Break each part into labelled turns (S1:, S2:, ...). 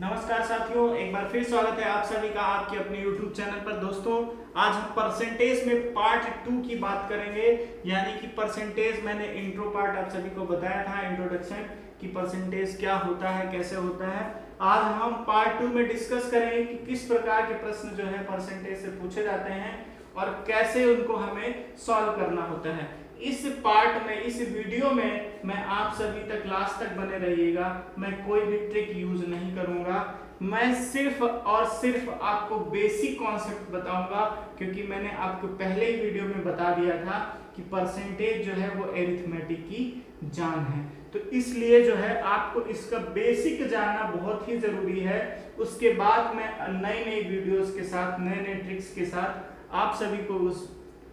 S1: नमस्कार साथियों, एक बार फिर स्वागत है आप सभी का आपके अपने YouTube चैनल पर। दोस्तों, आज हम परसेंटेज में पार्ट 2 की बात करेंगे। यानी कि परसेंटेज मैंने इंट्रो पार्ट आप सभी को बताया था, इंट्रोडक्शन, कि परसेंटेज क्या होता है, कैसे होता है। आज हम पार्ट 2 में डिस्कस करेंगे कि किस प्रकार के प्रश्न जो है परसेंटेज से पूछे जाते हैं और कैसे उनको हमें सॉल्व करना होता है। इस पार्ट में, इस वीडियो में मैं आप सभी तक लास्ट तक बने रहिएगा। मैं कोई भी ट्रिक यूज नहीं करूंगा, मैं सिर्फ और सिर्फ आपको बेसिक कॉन्सेप्ट बताऊंगा, क्योंकि मैंने आपको पहले ही वीडियो में बता दिया था कि परसेंटेज जो है वो एरिथमेटिक की जान है। तो इसलिए जो है आपको इसका बेसिक जानना बहुत ही जरूरी है। उसके बाद मैं नई नई वीडियोस के साथ, नए नए ट्रिक्स के साथ आप सभी को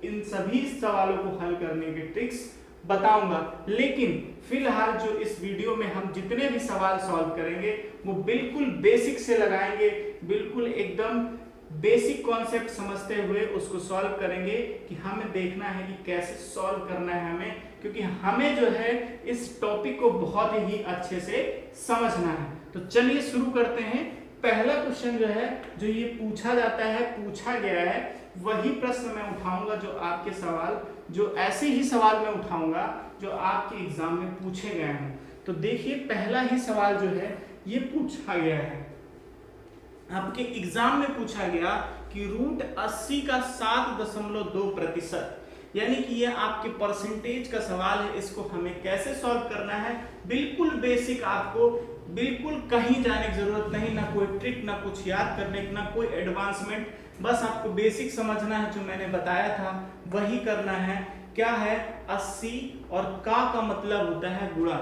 S1: इन सभी सवालों को हल करने के ट्रिक्स बताऊंगा। लेकिन फिलहाल जो इस वीडियो में हम जितने भी सवाल सॉल्व करेंगे वो बिल्कुल बेसिक से लगाएंगे, बिल्कुल एकदम बेसिक कॉन्सेप्ट समझते हुए उसको सॉल्व करेंगे कि हमें देखना है कि कैसे सॉल्व करना है हमें, क्योंकि हमें जो है इस टॉपिक को बहुत ही अच्छे से समझना है। तो चलिए शुरू करते हैं। पहला क्वेश्चन जो है, जो ये पूछा जाता है, पूछा गया है, वही प्रश्न मैं उठाऊंगा जो आपके सवाल, जो ऐसे ही सवाल मैं उठाऊंगा जो आपके एग्जाम में पूछे गए हैं। तो देखिए, पहला ही सवाल जो है ये पूछा गया है, आपके एग्जाम में पूछा गया कि रूट 80 का 7.2%, यानी कि ये आपके परसेंटेज का सवाल है। इसको हमें कैसे सॉल्व करना है, बिल्कुल बेसिक, आपको बिल्कुल कहीं जाने की जरूरत नहीं, ना कोई ट्रिक, ना कुछ याद करने की, ना कोई एडवांसमेंट, बस आपको बेसिक समझना है। जो मैंने बताया था वही करना है। क्या है 80 और का मतलब होता है गुणा,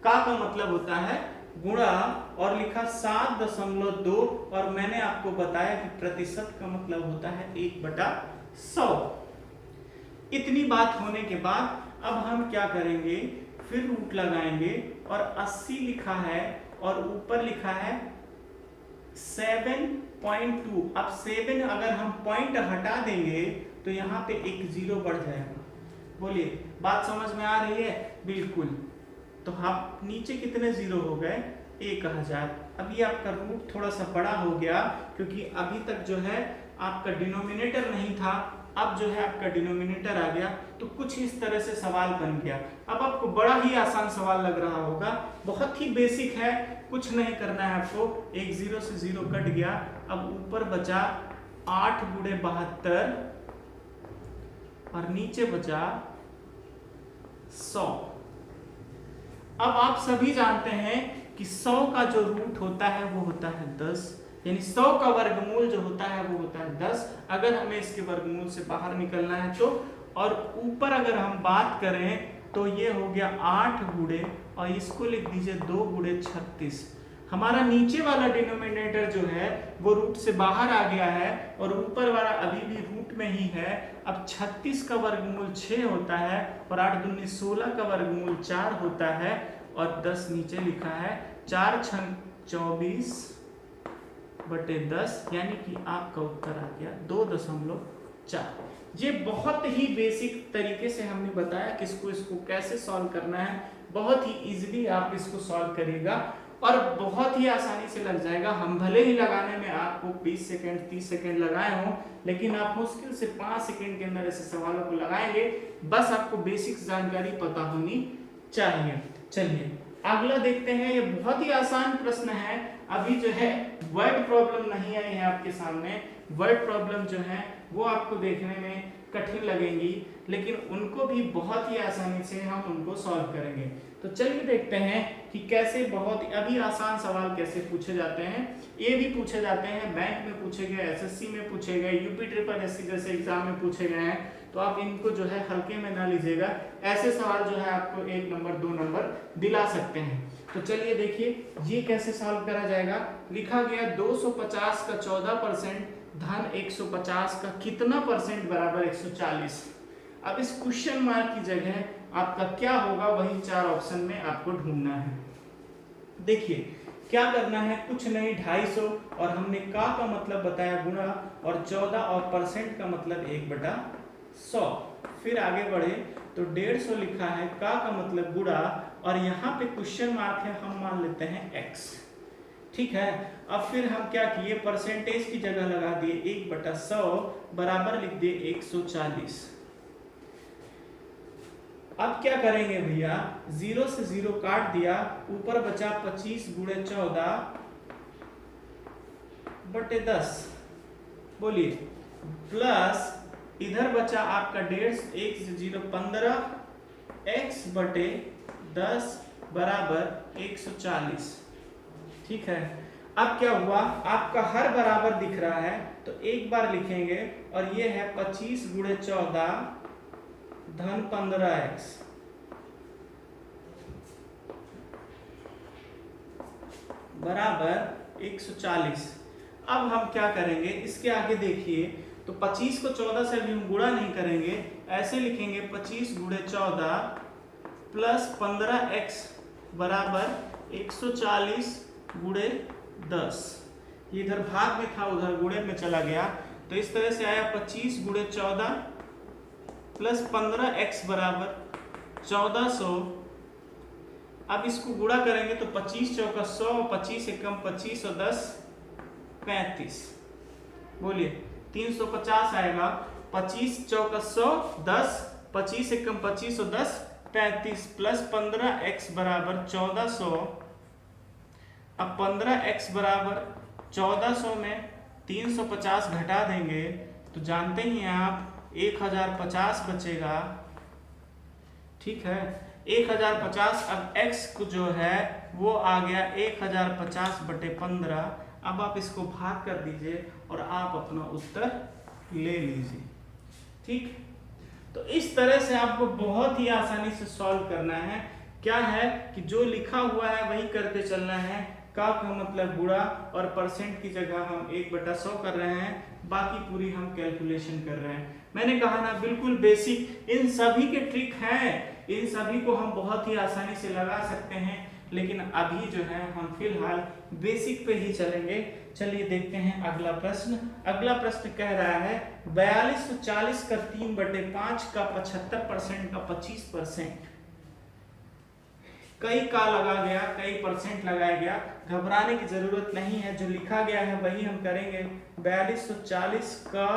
S1: का मतलब होता है गुणा, और लिखा 7.2, और मैंने आपको बताया कि प्रतिशत का मतलब होता है 1/100। इतनी बात होने के बाद अब हम क्या करेंगे, फिर रूट लगाएंगे और 80 लिखा है और ऊपर लिखा है 7.2। अब 7 अगर हम पॉइंट हटा देंगे तो यहाँ पे एक जीरो बढ़ जाएगा। बोलिए, बात समझ में आ रही है? बिल्कुल। तो आप नीचे कितने जीरो हो गए? 1000। अब ये आपका रूट थोड़ा सा बड़ा हो गया, क्योंकि अभी तक जो है आपका डिनोमिनेटर नहीं था, अब जो है आपका डिनोमिनेटर आ गया। तो कुछ इस तरह से सवाल बन गया। अब आपको बड़ा ही आसान सवाल लग रहा होगा, बहुत ही बेसिक है, कुछ नहीं करना है आपको। एक जीरो से जीरो कट गया, अब ऊपर बचा 8 × 72 और नीचे बचा 100। अब आप सभी जानते हैं कि 100 का जो रूट होता है वो होता है 10, यानी 100 का वर्गमूल जो होता है वो होता है 10। अगर हमें इसके वर्गमूल से बाहर निकलना है तो, और ऊपर अगर हम बात करें तो ये हो गया 8 × और इसको लिख दीजिए 2 × 36। हमारा नीचे वाला डिनोमिनेटर जो है वो रूट से बाहर आ गया है और ऊपर वाला अभी भी रूट में ही है। अब 36 का वर्गमूल 6 होता है और 8 दूनी 16 का वर्गमूल 4 होता है और 10 नीचे लिखा है। 4 × 24/10, यानी कि आपका उत्तर आ गया 2.4। ये बहुत ही बेसिक तरीके से हमने बताया कि इसको कैसे सॉल्व करना है। बहुत ही इजीली आप इसको सॉल्व करिएगा और बहुत ही आसानी से लग जाएगा। हम भले ही लगाने में आपको 20 सेकंड 30 सेकंड लगाए हों, लेकिन आप मुश्किल से 5 सेकंड के अंदर ऐसे सवालों को लगाएंगे। बस आपको बेसिक जानकारी पता होनी चाहिए। चलिए अगला देखते हैं। ये बहुत ही आसान प्रश्न है। अभी जो है वर्ड प्रॉब्लम नहीं आई है आपके सामने। वर्ड प्रॉब्लम जो है वो आपको देखने में कठिन लगेंगी, लेकिन उनको भी बहुत ही आसानी से हम उनको सॉल्व करेंगे। तो चलिए देखते हैं कि कैसे बहुत अभी आसान सवाल कैसे पूछे जाते हैं। ये भी पूछे जाते हैं, बैंक में पूछे गए, एसएससी में पूछे गए, यूपी ट्रिपल एससी जैसे एग्जाम में पूछे गए हैं। तो आप इनको जो है हल्के में ना लीजिएगा। ऐसे सवाल जो है आपको 1 नंबर 2 नंबर दिला सकते हैं। तो चलिए देखिए ये कैसे सॉल्व करा जाएगा। लिखा गया 250 का 14% धन 150 का कितना परसेंट बराबर 140। अब इस क्वेश्चन मार्क की जगह आपका क्या होगा, वही 4 ऑप्शन में आपको ढूंढना है। देखिए क्या करना है, कुछ नहीं, 250 और हमने का मतलब बताया गुणा, और 14 और परसेंट का मतलब 1/100। फिर आगे बढ़े तो 150 लिखा है, का मतलब गुणा, और यहाँ पे क्वेश्चन मार्क है, हम मान लेते हैं x। ठीक है। अब फिर हम क्या किए, परसेंटेज की जगह लगा दिए 1/100 बराबर लिख दिए 140। अब क्या करेंगे भैया, 0 से 0 काट दिया, ऊपर बचा 25 गुणे 14/10, बोलिए, प्लस इधर बचा आपका 1.5, 1 से 0 15, x/10 बराबर 140। ठीक है। अब क्या हुआ, आपका हर बराबर दिख रहा है तो एक बार लिखेंगे, और ये है 25 गुणे 14 धन 15x बराबर 140। अब हम क्या करेंगे, इसके आगे देखिए, तो 25 को 14 से हम गुणा नहीं करेंगे, ऐसे लिखेंगे 25 गुणे 14 प्लस 15x बराबर 140 गुणे 10। ये इधर भाग में था, उधर गुणे में चला गया, तो इस तरह से आया 25 गुणे 14 प्लस 15x बराबर 1400। अब इसको गुणा करेंगे तो 25 चौका 100, 25 एकम 25 और 10 35, बोलिए 350 आएगा। 25 चौका 100, 10, 25 एकम 25 और 10 35 प्लस 15x बराबर 1400। अब 15x बराबर 1400 में 350 घटा देंगे तो जानते ही हैं आप 1050 बचेगा। ठीक है, 1050। अब x को जो है वो आ गया 1050/15। अब आप इसको भाग कर दीजिए और आप अपना उत्तर ले लीजिए। ठीक, तो इस तरह से आपको बहुत ही आसानी से सॉल्व करना है। क्या है कि जो लिखा हुआ है वही करते चलना है, का मतलब गुणा, और परसेंट की जगह हम 1/100 कर रहे हैं, बाकी पूरी हम कैलकुलेशन कर रहे हैं। मैंने कहा ना, बिल्कुल बेसिक, इन सभी के ट्रिक हैं, इन सभी को हम बहुत ही आसानी से लगा सकते हैं, लेकिन अभी जो है हम फिलहाल बेसिक पे ही चलेंगे। चलिए देखते हैं अगला प्रश्न। अगला प्रश्न कह रहा है 4240 का 3/5 का 75% का 25%। कई का लगा गया, कई परसेंट लगाया गया, घबराने की जरूरत नहीं है, जो लिखा गया है वही हम करेंगे। 4240 का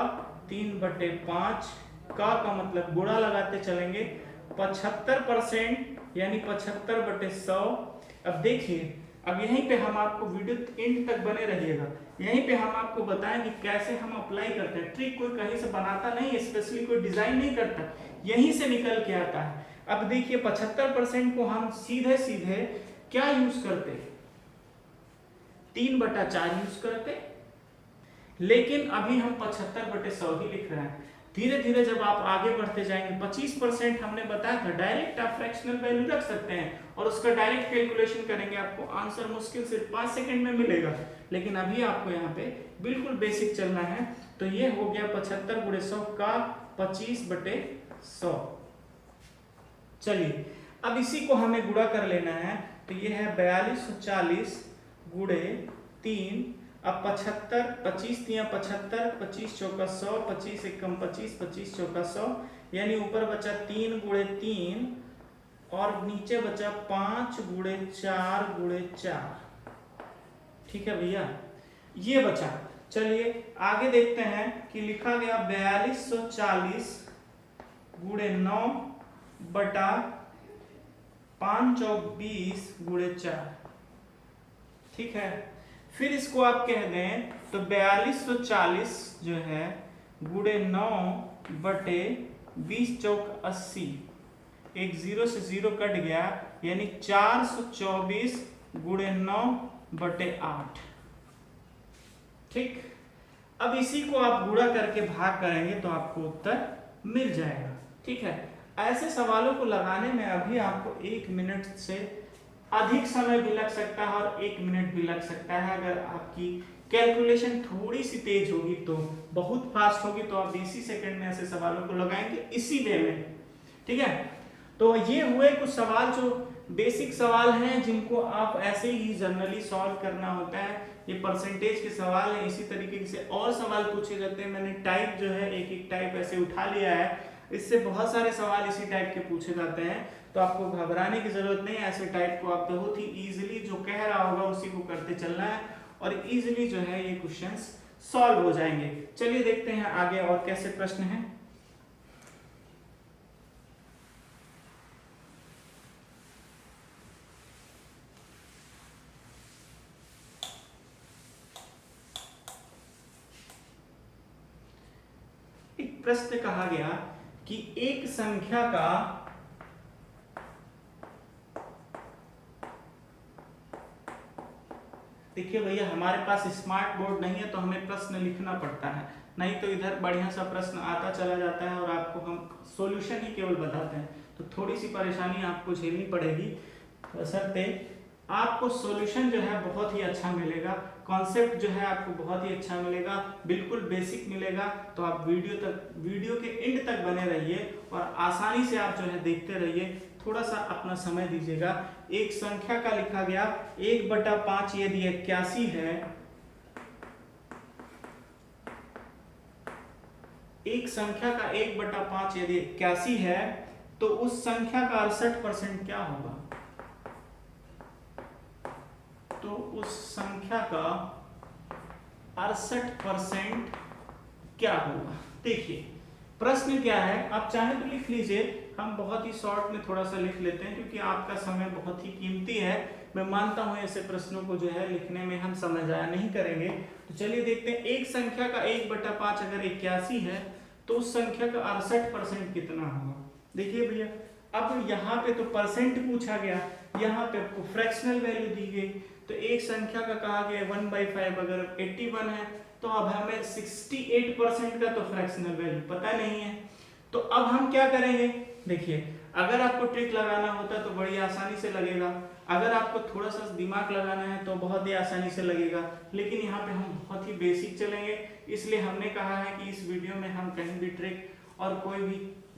S1: 3/5 का मतलब गुणा लगाते चलेंगे, 75% यानी 75/100। अब देखिए, अब यहीं पे हम आपको वीडियो एंड तक बने रहिएगा, यहीं पे हम आपको बताएं कि कैसे हम अप्लाई करते हैं। ट्रिक कोई कहीं से बनाता नहीं है, स्पेशली कोई डिजाइन नहीं करता, यहीं से निकल के आता है। अब देखिए 75% को हम सीधे सीधे क्या यूज करते, 3/4 यूज करते, लेकिन अभी हम 75/100 ही लिख रहे हैं। धीरे धीरे जब आप आगे बढ़ते जाएंगे, 25% हमने बताया था डायरेक्ट आप फ्रैक्शनल वैल्यू रख सकते हैं और उसका डायरेक्ट कैलकुलेशन करेंगे, आपको आंसर मुश्किल से 5 सेकंड में मिलेगा। लेकिन अभी आपको यहाँ पे बिल्कुल बेसिक चलना है। तो ये हो गया 75 गुणे 100 का 25/100। चलिए अब इसी को हमें गुणा कर लेना है, तो ये है 4240 गुणे 3। अब 75, 25 तिया 75, 25 चौका 100, 25 एकम 25, 25 चौका 100, यानी ऊपर बचा 3 गुणे 3 और नीचे बचा 5 गुणे 4 गुणे 4। ठीक है भैया, ये बचा। चलिए आगे देखते हैं कि लिखा गया 4240 गुणे 9 बटा 520 गुणे 4। ठीक है, फिर इसको आप कह दें तो 4240 जो है गुणे 9 बटे 20 चौक 80, एक 0 से 0 कट गया, यानी 424 गुणे 9 बटे 8। ठीक, अब इसी को आप गुणा करके भाग करेंगे तो आपको उत्तर मिल जाएगा। ठीक है, ऐसे सवालों को लगाने में अभी आपको 1 मिनट से अधिक समय भी लग सकता है और 1 मिनट भी लग सकता है। अगर आपकी कैलकुलेशन थोड़ी सी तेज होगी तो, बहुत फास्ट होगी तो आप 20 सेकंड में ऐसे सवालों को लगाएंगे इसी वे में। ठीक है, तो ये हुए कुछ सवाल जो बेसिक सवाल हैं, जिनको आप ऐसे ही जनरली सॉल्व करना होता है। ये परसेंटेज के सवाल है, इसी तरीके से और सवाल पूछे जाते हैं। मैंने टाइप जो है एक एक टाइप ऐसे उठा लिया है, इससे बहुत सारे सवाल इसी टाइप के पूछे जाते हैं। तो तो आपको घबराने की जरूरत नहीं। ऐसे टाइप को आप बहुत ही इजीली जो कह रहा होगा उसी को करते चलना है और इजीली जो है ये क्वेश्चंस सॉल्व हो जाएंगे। चलिए देखते हैं आगे और कैसे प्रश्न हैं। एक प्रश्न कहा गया कि एक संख्या का देखिए भैया हमारे पास स्मार्ट बोर्ड नहीं है तो हमें प्रश्न लिखना पड़ता है, नहीं तो इधर बढ़िया सा प्रश्न आता चला जाता है और आपको हम सॉल्यूशन ही केवल बताते हैं, तो थोड़ी सी परेशानी आपको झेलनी पड़ेगी। बशर्ते आपको सॉल्यूशन जो है बहुत ही अच्छा मिलेगा, कॉन्सेप्ट जो है आपको बहुत ही अच्छा मिलेगा, बिल्कुल बेसिक मिलेगा। तो आप वीडियो के एंड तक बने रहिए और आसानी से आप जो है देखते रहिए, थोड़ा सा अपना समय दीजिएगा। एक संख्या का लिखा गया 1/5 यदि 81 है, एक संख्या का 1/5 यदि 81 है तो उस संख्या का 68% क्या होगा? तो उस संख्या का 68% क्या होगा? देखिए प्रश्न क्या है, आप चाहे तो लिख लीजिए, हम बहुत ही शॉर्ट में थोड़ा सा लिख लेते हैं क्योंकि आपका समय बहुत ही कीमती है। मैं मानता हूं ऐसे प्रश्नों को जो है लिखने में हम समय जाया नहीं करेंगे। तो चलिए देखते हैं, एक संख्या का 1/5 अगर 81 है तो उस संख्या का 68% कितना होगा? देखिए भैया अब यहाँ पे तो परसेंट पूछा गया, यहाँ पे आपको फ्रैक्शनल वैल्यू दी गई, तो एक संख्या का कहा गया 1/5 अगर 81 है तो अब हमें 68% का तो फ्रैक्शनल वैल्यू पता नहीं है। तो अब हम क्या करेंगे? देखिए अगर आपको ट्रिक लगाना होता तो बड़ी आसानी से लगेगा, अगर आपको थोड़ा सा दिमाग लगाना है तो बहुत ही आसानी से लगेगा, लेकिन यहाँ पे हम बहुत ही बेसिक चलेंगे। इसलिए हमने कहा है कि इस वीडियो में हम कहीं भी ट्रिक और कोई भी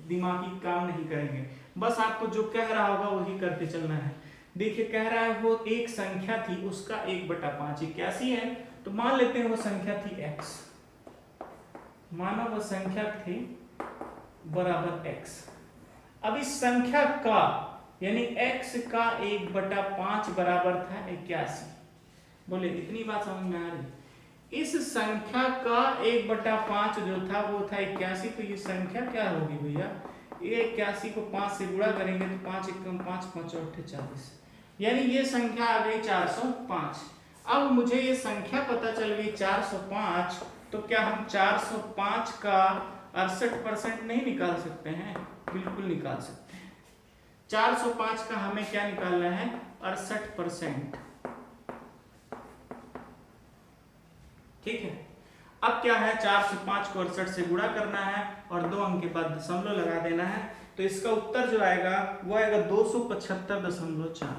S1: दिमागी काम नहीं करेंगे, बस आपको जो कह रहा होगा वही करते चलना है। देखिए कह रहा है वो एक संख्या थी, उसका 1/5 81 है, तो मान लेते हैं वो संख्या थी x, मानो वो संख्या थी बराबर x। अब इस संख्या का यानी x का 1/5 बराबर था 81। बोले इतनी बात समझ में आ रही? इस संख्या का 1/5 जो था वो था 81, तो ये संख्या क्या होगी भैया? ये 81 को 5 से गुणा करेंगे तो 5 × 5 5 × 40, यानी ये संख्या आ गई 405। अब मुझे ये संख्या पता चल गई 405, तो क्या हम 405 का 68% नहीं निकाल सकते हैं? बिल्कुल निकाल सकते हैं। 405 का हमें क्या निकालना है? 68%। ठीक है, अब क्या है, 405 को 68 से गुणा करना है और 2 अंक के बाद दशमलव लगा देना है, तो इसका उत्तर जो आएगा वो आएगा 275.4।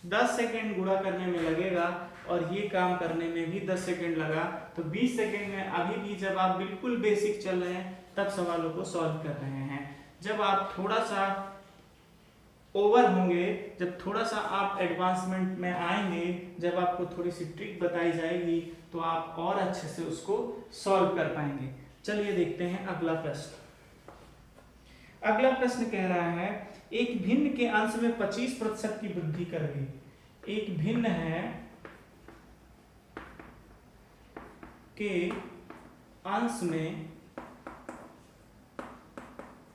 S1: 10 सेकेंड गुणा करने में लगेगा और ये काम करने में भी 10 सेकेंड लगा, तो 20 सेकेंड में अभी भी जब आप बिल्कुल बेसिक चल रहे हैं तब सवालों को सॉल्व कर रहे हैं। जब आप थोड़ा सा ओवर होंगे, जब थोड़ा सा आप एडवांसमेंट में आएंगे, जब आपको थोड़ी सी ट्रिक बताई जाएगी तो आप और अच्छे से उसको सॉल्व कर पाएंगे। चलिए देखते हैं अगला प्रश्न। अगला प्रश्न कह रहा है एक भिन्न के अंश में 25% की वृद्धि कर गई। एक भिन्न है के अंश में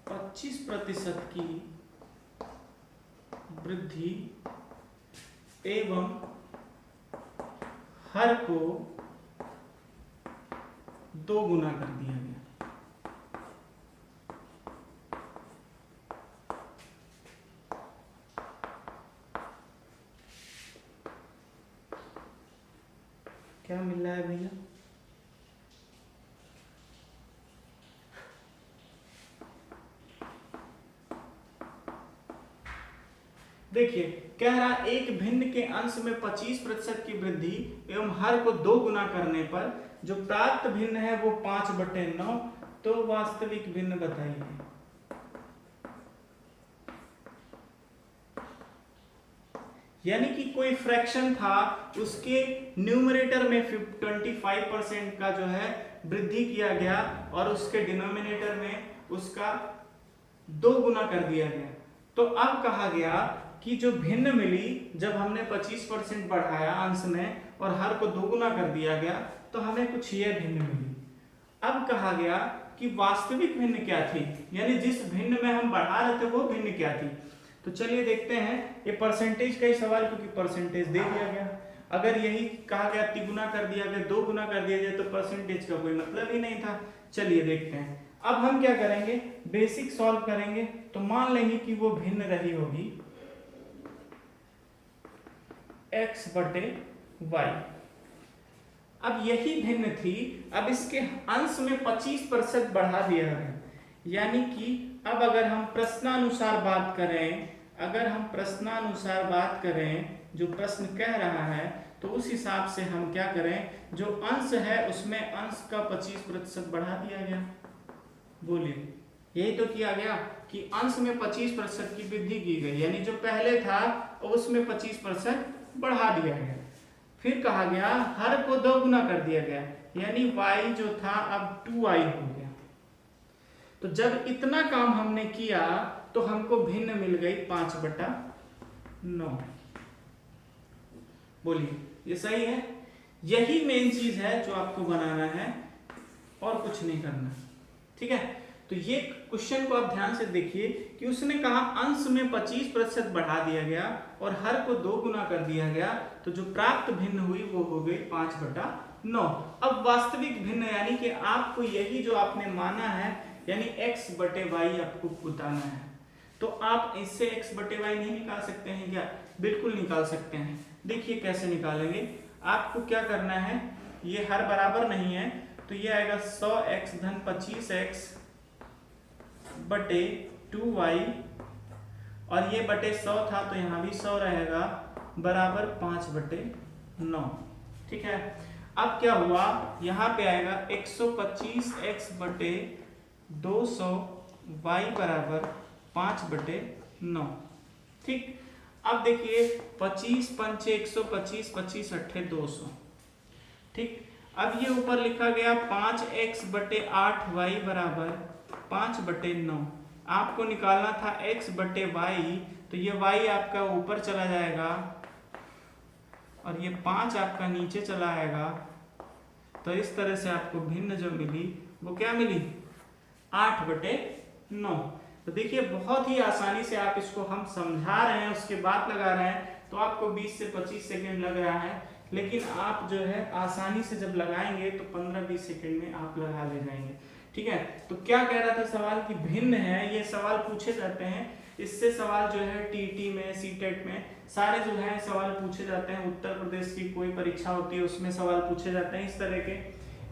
S1: 25% की वृद्धि एवं हर को 2 गुना कर दिया गया। क्या मिल रहा है भैया? देखिए कह रहा एक भिन्न के अंश में 25% की वृद्धि एवं हर को 2 गुना करने पर जो प्राप्त भिन्न है वो 5/9, तो वास्तविक भिन्न बताइए। यानी कि कोई फ्रैक्शन था, उसके न्यूमरेटर में 25% का जो है वृद्धि किया गया और उसके डिनोमिनेटर में उसका 2 गुना कर दिया गया। तो अब कहा गया कि जो भिन्न मिली जब हमने 25% बढ़ाया अंश में और हर को 2 गुना कर दिया गया तो हमें कुछ ये भिन्न मिली। अब कहा गया कि वास्तविक भिन्न क्या थी, यानी जिस भिन्न में हम बढ़ा रहे थे वो भिन्न क्या थी। तो चलिए देखते हैं, ये परसेंटेज का ही सवाल क्योंकि परसेंटेज दे दिया गया। अगर यही कहा गया तिगुना कर दिया गया, 2 गुना कर दिया जाए तो परसेंटेज का कोई मतलब ही नहीं था। चलिए देखते हैं। अब हम क्या करेंगे, बेसिक सॉल्व करेंगे। तो मान लेंगे कि वो भिन्न रही होगी x बटे y। अब यही भिन्न थी, अब इसके अंश में 25% बढ़ा दिया है, यानी कि अब अगर हम प्रश्नानुसार बात करें, जो प्रश्न कह रहा है तो उस हिसाब से हम क्या करें, जो अंश है उसमें अंश का 25% बढ़ा दिया गया। बोलिए, यही तो किया गया कि अंश में 25% की वृद्धि की गई, यानी जो पहले था उसमें 25% बढ़ा दिया गया। फिर कहा गया हर को 2 गुना कर दिया गया, यानी y जो था अब 2y हो गया। तो जब इतना काम हमने किया तो हमको भिन्न मिल गई 5/9। बोलिए, ये सही है? यही मेन चीज है जो आपको बनाना है और कुछ नहीं करना, ठीक है? तो ये क्वेश्चन को आप ध्यान से देखिए कि उसने कहा अंश में 25% बढ़ा दिया गया और हर को 2 गुना कर दिया गया, तो जो प्राप्त भिन्न हुई वो हो गई 5/9। अब वास्तविक भिन्न यानी कि आपको यही जो आपने माना है यानी x बटे y आपको बताना है। तो आप इससे x बटे y नहीं निकाल सकते हैं क्या? बिल्कुल निकाल सकते हैं। देखिए कैसे निकालेंगे। आपको क्या करना है, ये हर बराबर नहीं है तो ये आएगा 100x धन 25x बटे 2y, और ये बटे 100 था तो यहाँ भी 100 रहेगा, बराबर 5/9। ठीक है, अब क्या हुआ, यहाँ पे आएगा 125x बटे 200y बराबर 5/9। ठीक, अब देखिए 25 पंचे 125, 25 अट्ठे 200। ठीक, अब ये ऊपर लिखा गया 5x बटे 8y बराबर 5/9। आपको निकालना था x बटे y, तो ये y आपका ऊपर चला जाएगा और ये 5 आपका नीचे चला आएगा। तो इस तरह से आपको भिन्न जो मिली वो क्या मिली, 8/9। तो देखिए बहुत ही आसानी से आप इसको हम समझा रहे हैं, उसके बाद लगा रहे हैं तो आपको 20 से 25 सेकेंड लग रहा है, लेकिन आप जो है आसानी से जब लगाएंगे तो 15-20 सेकेंड में आप लगा ले जाएंगे। ठीक है, तो क्या कह रहा था सवाल कि भिन्न है, ये सवाल पूछे जाते हैं। इससे सवाल जो है टीटी में, सीटेट में सारे जो है सवाल पूछे जाते हैं। उत्तर प्रदेश की कोई परीक्षा होती है उसमें सवाल पूछे जाते हैं इस तरह के।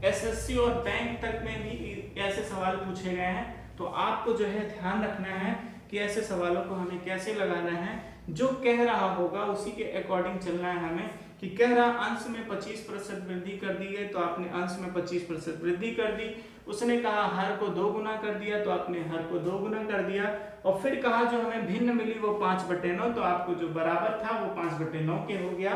S1: एसएससी और बैंक तक में भी ऐसे सवाल पूछे गए हैं। तो आपको जो है ध्यान रखना है कि ऐसे सवालों को हमें कैसे लगाना है, जो कह रहा होगा उसी के अकॉर्डिंग चलना है हमें। कि कह रहा अंश में 25% वृद्धि कर दी गई तो आपने अंश में 25% वृद्धि कर दी। उसने कहा हर को 2 गुना कर दिया तो आपने हर को 2 गुना कर दिया। और फिर कहा जो हमें भिन्न मिली वो 5/9, तो आपको जो बराबर था वो 5/9 के हो गया।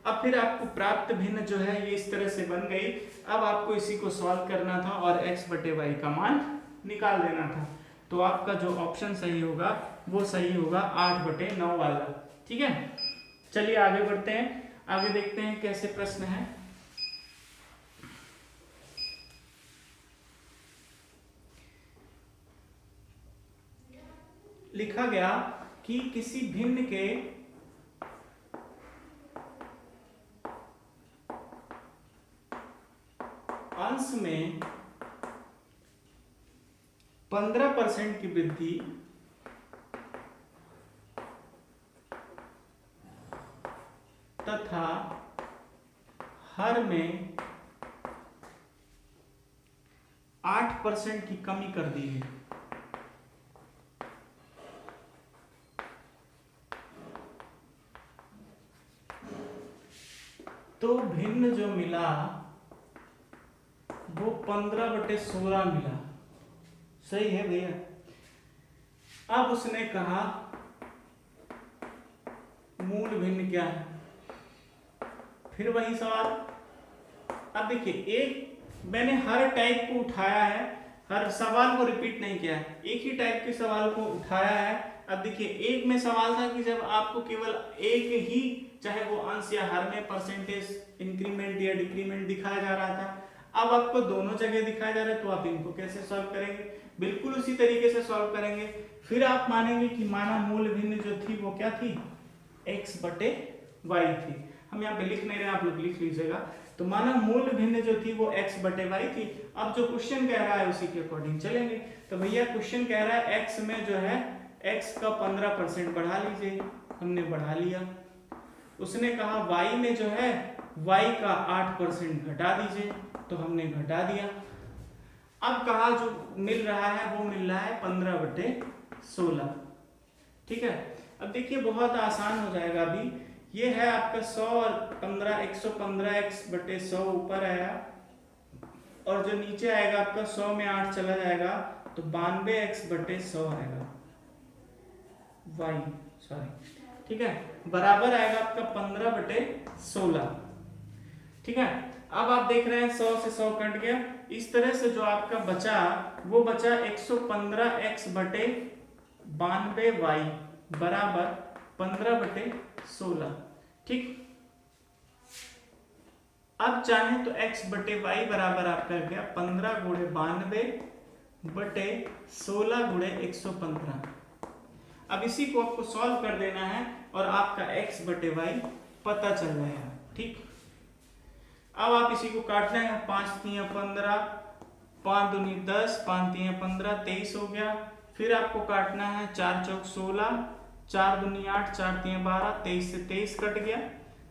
S1: अब फिर आपको प्राप्त भिन्न जो है ये इस तरह से बन गई। अब आपको इसी को सॉल्व करना था और x बटे y का मान निकाल देना था। तो आपका जो ऑप्शन सही होगा वो सही होगा 8/9 वाला। ठीक है, चलिए आगे बढ़ते हैं, आगे देखते हैं कैसे प्रश्न है। लिखा गया कि किसी भिन्न के अंश में 15% की वृद्धि तथा हर में 8% की कमी कर दी है। तो भिन्न जो मिला वो 15/16 मिला। सही है भैया। अब उसने कहा मूल भिन्न क्या है, फिर वही सवाल। अब देखिए, एक मैंने हर टाइप को उठाया है, हर सवाल को रिपीट नहीं किया है, एक ही टाइप के सवाल को उठाया है। अब देखिए एक में सवाल था कि जब आपको केवल एक ही, चाहे वो अंश या हर में परसेंटेज इंक्रीमेंट या डिक्रीमेंट दिखाया जा रहा था, अब आपको दोनों जगह दिखाया जा रहा है, तो आप इनको कैसे सॉल्व करेंगे? बिल्कुल उसी तरीके से सॉल्व करेंगे। फिर आप मानेंगे कि माना मूल भिन्न जो थी वो क्या थी, x बटे y थी। हम यहाँ पे लिख नहीं रहे, आप लोग लिख लीजिएगा। तो माना मूल भिन्न जो थी वो x बटे y थी। अब जो क्वेश्चन कह रहा है उसी के अकॉर्डिंग चलेंगे। तो भैया क्वेश्चन कह रहा है x में जो है x का 15% बढ़ा लीजिए, हमने बढ़ा लिया। उसने कहा y में जो है y का 8% घटा दीजिए, तो हमने घटा दिया। अब कहा जो मिल रहा है वो मिल रहा है 15/16। ठीक है, अब देखिए बहुत आसान हो जाएगा। अभी ये है आपका 100 और 15, 115x बटे 100 ऊपर आया, और जो नीचे आएगा आपका 100 में 8 चला जाएगा, तो 92x बटे 100 आएगा ठीक है, बराबर आएगा आपका 15/16। ठीक है, अब आप देख रहे हैं 100 से 100 कट गया। इस तरह से जो आपका बचा वो बचा 115x बटे 92y बराबर 15/16। ठीक, अब चाहे तो x बटे y बराबर आपका गया 15 गुणे 92 बटे 16 गुणे 115। अब इसी को आपको सॉल्व कर देना है और आपका x बटे y पता चल जाएगा। ठीक, अब आप इसी को काटना है, 5 3 15, 5 दूनी 10, 5 3 15, 23 हो गया। फिर आपको काटना है 4 चौक 16, 4 दूनी 8, 4 3 12, 23 से 23 कट गया,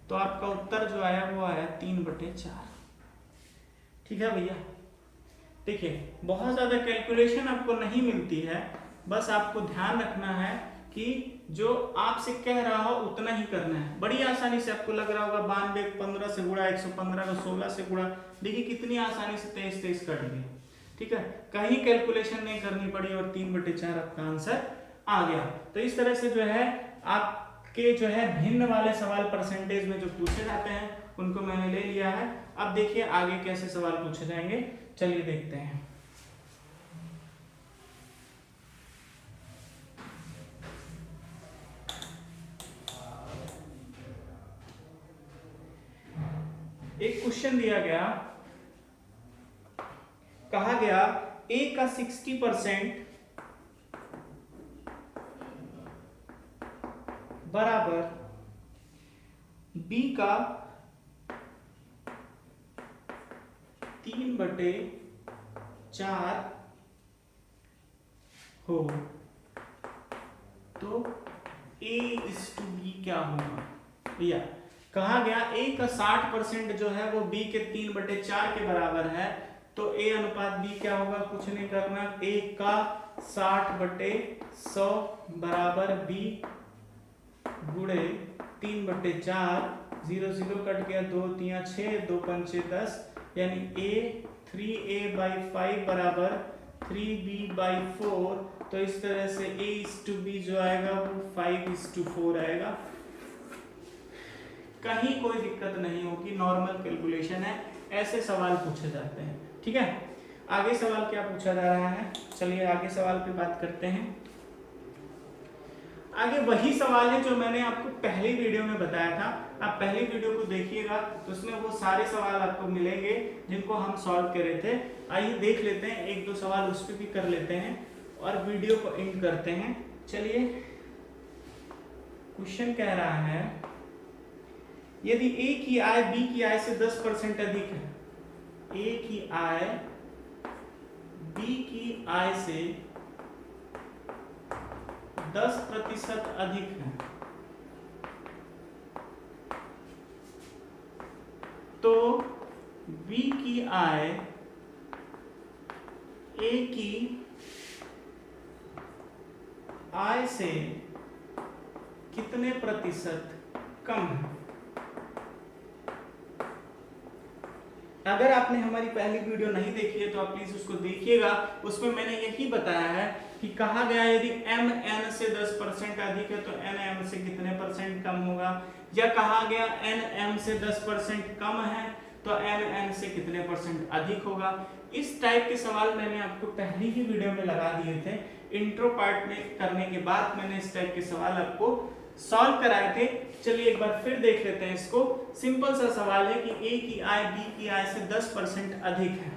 S1: तो आपका उत्तर जो आया वो आया 3/4। ठीक है भैया, देखिए बहुत ज्यादा कैलकुलेशन आपको नहीं मिलती है, बस आपको ध्यान रखना है कि जो आपसे कह रहा हो उतना ही करना है। बड़ी आसानी से आपको लग रहा होगा 92 15 से गुणा, 115 को 16 से गुणा, देखिए कितनी आसानी से 23 कट गई। ठीक है, कहीं कैलकुलेशन नहीं करनी पड़ी और 3/4 आपका आंसर आ गया। तो इस तरह से जो है आपके जो है भिन्न वाले सवाल परसेंटेज में जो पूछे जाते हैं उनको मैंने ले लिया है। अब देखिए आगे कैसे सवाल पूछे जाएंगे, चलिए देखते हैं। एक क्वेश्चन दिया गया, कहा गया a का 60% बराबर b का 3/4 हो, तो a/b क्या होगा? भैया कहा गया a का 60% जो है वो b के 3/4 के बराबर है, तो a अनुपात b क्या होगा? कुछ नहीं करना, a का 60/100 बराबर b गुणे 3/4, 0 0 कट गया, 2 3 6, 2 5 10, यानी a 3a/5 बराबर 3b/4। तो इस तरह से a/b जो आएगा वो 5/4 आएगा। कहीं कोई दिक्कत नहीं होगी, नॉर्मल कैलकुलेशन है, ऐसे सवाल पूछे जाते हैं। ठीक है, आगे सवाल क्या पूछा जा रहा है, चलिए आगे सवाल पे बात करते हैं। आगे वही सवाल है जो मैंने आपको पहली वीडियो में बताया था, आप पहली वीडियो को देखिएगा तो उसमें वो सारे सवाल आपको मिलेंगे जिनको हम सॉल्व कर रहे थे। आइए देख लेते हैं, एक दो सवाल उस पर भी कर लेते हैं और वीडियो को एंड करते हैं। चलिए, क्वेश्चन कह रहा है यदि a की आय b की आय से 10% अधिक है, a की आय b की आय से 10% अधिक है, तो b की आय a की आय से कितने प्रतिशत कम है? अगर आपने हमारी पहली वीडियो नहीं देखी है तो आप प्लीज उसको देखिएगा, उसमें मैंने यही बताया है कि कहा गया यदि m n से 10% अधिक है तो n m से कितने परसेंट कम होगा, या कहा गया n m से 10% कम है तो तो mn से कितने परसेंट अधिक होगा। इस टाइप के सवाल मैंने आपको पहली ही वीडियो में लगा दिए थे। इंट्रो पार्ट में करने के बाद मैंने इस टाइप के सवाल आपको सॉल्व कराए थे। चलिए एक बार फिर देख लेते हैं इसको। सिंपल सा सवाल है कि ए की आय बी की आय से 10% अधिक है।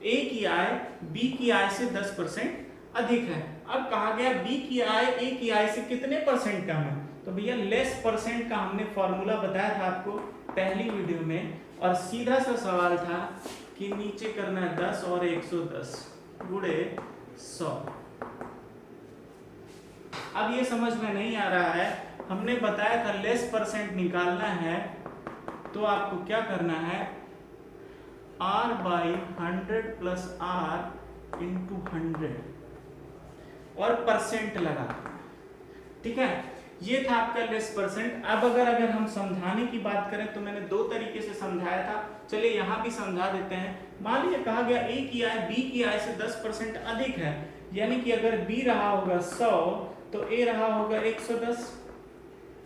S1: ए की आय बी की आय से 10% अधिक है। अब कहा गया बी की आय ए की आय से कितने परसेंट कम है। तो भैया लेस परसेंट का हमने फॉर्मूला बताया था आपको पहली वीडियो में, और सीधा सा सवाल था कि नीचे करना है 10 और 110 गुणे 100। अब ये समझ में नहीं आ रहा है, हमने बताया था लेस परसेंट निकालना है तो आपको क्या करना है, r by 100 plus r into 100 और परसेंट लगा। ठीक है, ये था आपका लेस परसेंट। अब अगर हम समझाने की बात करें तो मैंने दो तरीके से समझाया था, चलिए यहाँ भी समझा देते हैं। मान लीजिए कहा गया ए की आय बी की आय से 10% अधिक है, यानी कि अगर बी रहा होगा 100 तो ए रहा होगा 110।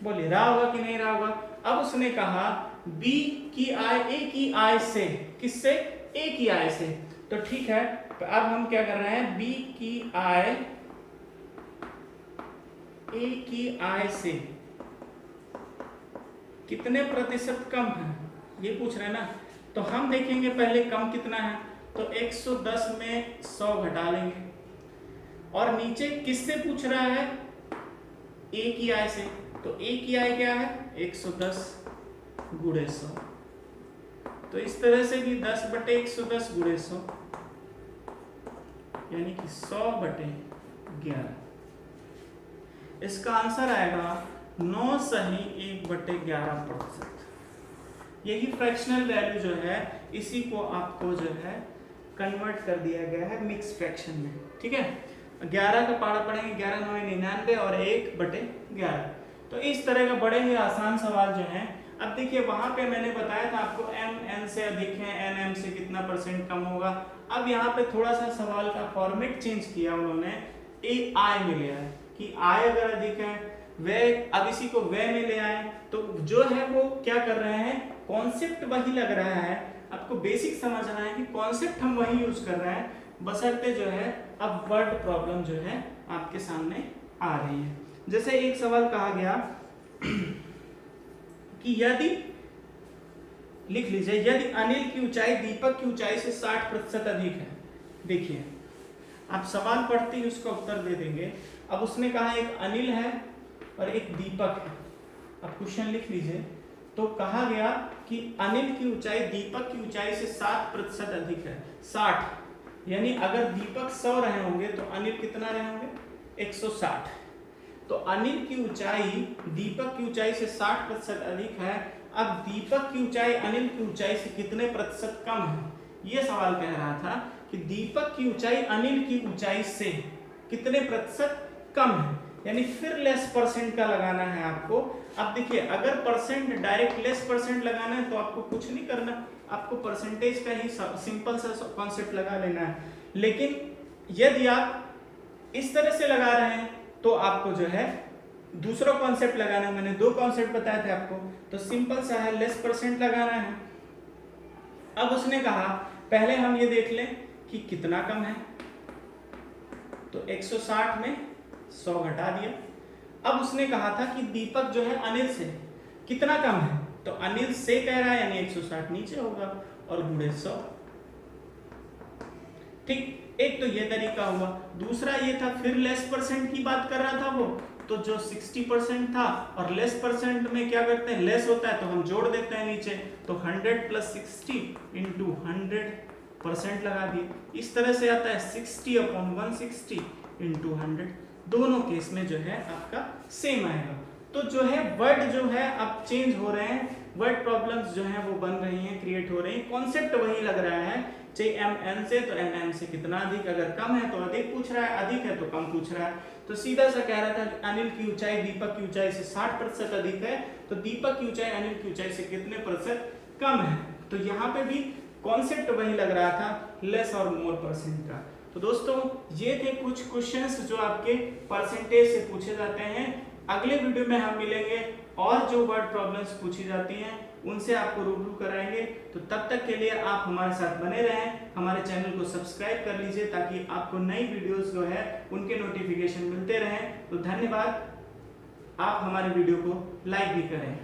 S1: बोलिए रहा होगा कि नहीं रहा होगा। अब उसने कहा बी की आय ए की आय से, किससे, ए की आय से। तो ठीक है, तो अब हम क्या कर रहे हैं, बी की आय ए की आय से कितने प्रतिशत कम है, ये पूछ रहे हैं ना। तो हम देखेंगे पहले कम कितना है, तो 110 में 100 घटा लेंगे, और नीचे किससे पूछ रहा है, ए की आय से। तो ए की आय क्या है, 110 गुणे 100। तो इस तरह से भी 10 बटे 110 गुणे 100 यानी कि 100 बटे 11। इसका आंसर आएगा 9 सही 1 बटे 11%। यही फ्रैक्शनल वैल्यू जो है इसी को आपको जो है कन्वर्ट कर दिया गया है मिक्स फ्रैक्शन में। ठीक है, 11 का पहाड़ा पढ़ेंगे, 11 9 99 और 1 बटे 11। तो इस तरह का बड़े ही आसान सवाल जो है। अब देखिए वहां पे मैंने बताया था आपको m n से अधिक है, n m से कितना परसेंट कम होगा। अब यहाँ पे थोड़ा सा सवाल का फॉर्मेट चेंज किया उन्होंने, ए आय में ले आए कि आय अगर अधिक है व्यय, अब इसी को व्यय में ले आए तो जो है वो क्या कर रहे हैं, कॉन्सेप्ट वही लग रहा है। आपको बेसिक समझना है कि कॉन्सेप्ट हम वही यूज कर रहे हैं, बशर्ते जो है अब वर्ड प्रॉब्लम जो है आपके सामने आ रही है। जैसे एक सवाल कहा गया कि यदि, लिख लीजिए, यदि अनिल की ऊंचाई दीपक की ऊंचाई से 60% अधिक है। देखिए आप सवाल पढ़ते ही उसका उत्तर दे देंगे। अब उसने कहा एक अनिल है और एक दीपक है। अब क्वेश्चन लिख लीजिए। तो कहा गया कि अनिल की ऊंचाई दीपक की ऊंचाई से 7% अधिक है। 60 यानी अगर दीपक 100 रहे होंगे तो अनिल कितना रहे होंगे, 160। तो अनिल की ऊंचाई दीपक की ऊंचाई से 60% अधिक है। अब दीपक की ऊंचाई अनिल की ऊंचाई से कितने प्रतिशत कम है, यह सवाल कह रहा था कि दीपक की ऊंचाई अनिल की ऊंचाई से कितने प्रतिशत कम है, यानी फिर लेस परसेंट का लगाना है आपको। अब देखिए अगर परसेंट डायरेक्ट लेस परसेंट लगाना है तो आपको कुछ नहीं करना, आपको परसेंटेज का ही सिंपल सा कॉन्सेप्ट लगा लेना है। लेकिन यदि आप इस तरह से लगा रहे हैं तो आपको जो है दूसरा कॉन्सेप्ट लगाना है। मैंने 2 कॉन्सेप्ट बताए थे आपको, तो सिंपल सा है, लेस परसेंट लगाना है। अब उसने कहा पहले हम ये देख लें कि कितना कम है, तो 160 में 100 घटा दिया। अब उसने कहा था कि दीपक जो है अनिल से कितना कम है, तो अनिल से कह रहा है यानी 160 नीचे होगा और गुणे 100। ठीक, एक तो ये तरीका हुआ। दूसरा ये था फिर लेस परसेंट की बात कर रहा था वो, तो जो 60% था और लेस परसेंट में क्या करते हैं, लेस होता है तो हम जोड़ देते हैं नीचे, तो 100 प्लस 60 इंटू 100% लगा दिए। इस तरह से आता है 60/160 इंटू 100। दोनों केस में जो है आपका सेम आएगा। तो जो है वर्ड जो है अब चेंज हो रहे हैं, वर्ड प्रॉब्लम्स जो हैं वो बन रही हैं, क्रिएट हो रही हैं, कॉन्सेप्ट वही लग रहा है। चाहे mn से तो nm से कितना अधिक, अगर कम है तो अधिक पूछ रहा है, अधिक है तो कम पूछ रहा है। तो सीधा सा कह रहा था कि अनिल की ऊंचाई दीपक की ऊंचाई से 60% अधिक है, तो दीपक की ऊंचाई अनिल की ऊंचाई से कितने प्रतिशत कम है। तो यहाँ पे भी कॉन्सेप्ट वही लग रहा था, लेस और मोर परसेंट का। तो दोस्तों ये थे कुछ क्वेश्चंस जो आपके परसेंटेज से पूछे जाते हैं। अगले वीडियो में हम मिलेंगे और जो वर्ड प्रॉब्लम्स पूछी जाती हैं उनसे आपको रूबरू कराएंगे। तो तब तक के लिए आप हमारे साथ बने रहें, हमारे चैनल को सब्सक्राइब कर लीजिए ताकि आपको नई वीडियोस जो है उनके नोटिफिकेशन मिलते रहें। तो धन्यवाद, आप हमारे वीडियो को लाइक भी करें।